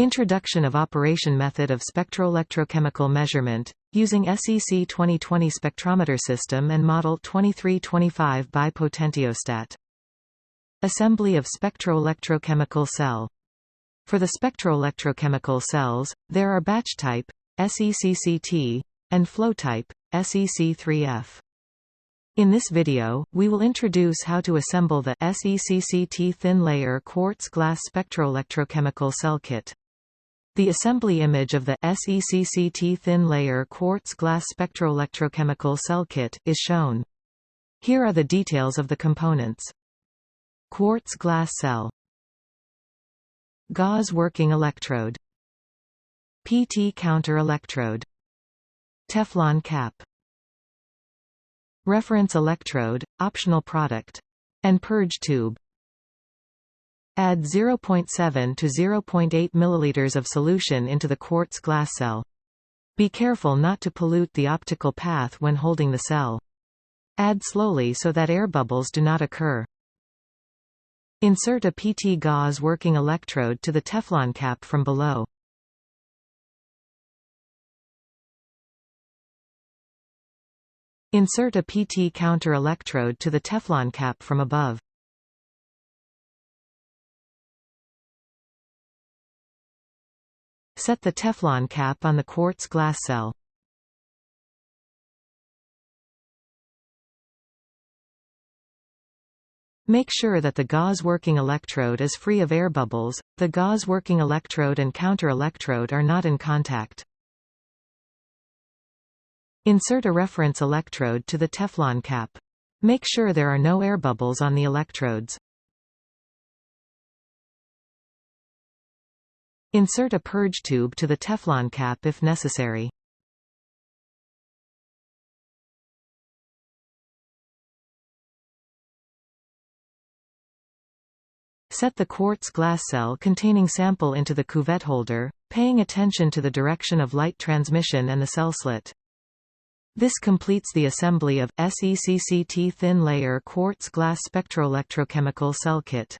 Introduction of operation method of spectroelectrochemical measurement, using SEC2020 Spectrometer system and Model 2325 bipotentiostat. Assembly of spectroelectrochemical cell. For the spectroelectrochemical cells, there are batch type, SECCT, and flow type, SEC3F. In this video, we will introduce how to assemble the SECCT thin layer quartz glass spectroelectrochemical cell kit. The assembly image of the SECCT thin layer quartz glass spectroelectrochemical cell kit is shown. Here are the details of the components. Quartz glass cell. Gauze working electrode. PT counter electrode. Teflon cap. Reference electrode, optional product. And purge tube. Add 0.7 to 0.8 ml of solution into the quartz glass cell. Be careful not to pollute the optical path when holding the cell. Add slowly so that air bubbles do not occur. Insert a PT gauze working electrode to the Teflon cap from below. Insert a PT counter electrode to the Teflon cap from above. Set the Teflon cap on the quartz glass cell. Make sure that the gauze working electrode is free of air bubbles. The gauze working electrode and counter electrode are not in contact. Insert a reference electrode to the Teflon cap. Make sure there are no air bubbles on the electrodes. Insert a purge tube to the Teflon cap if necessary. Set the quartz glass cell containing sample into the cuvette holder, paying attention to the direction of light transmission and the cell slit. This completes the assembly of SECCT thin layer quartz glass spectroelectrochemical cell kit.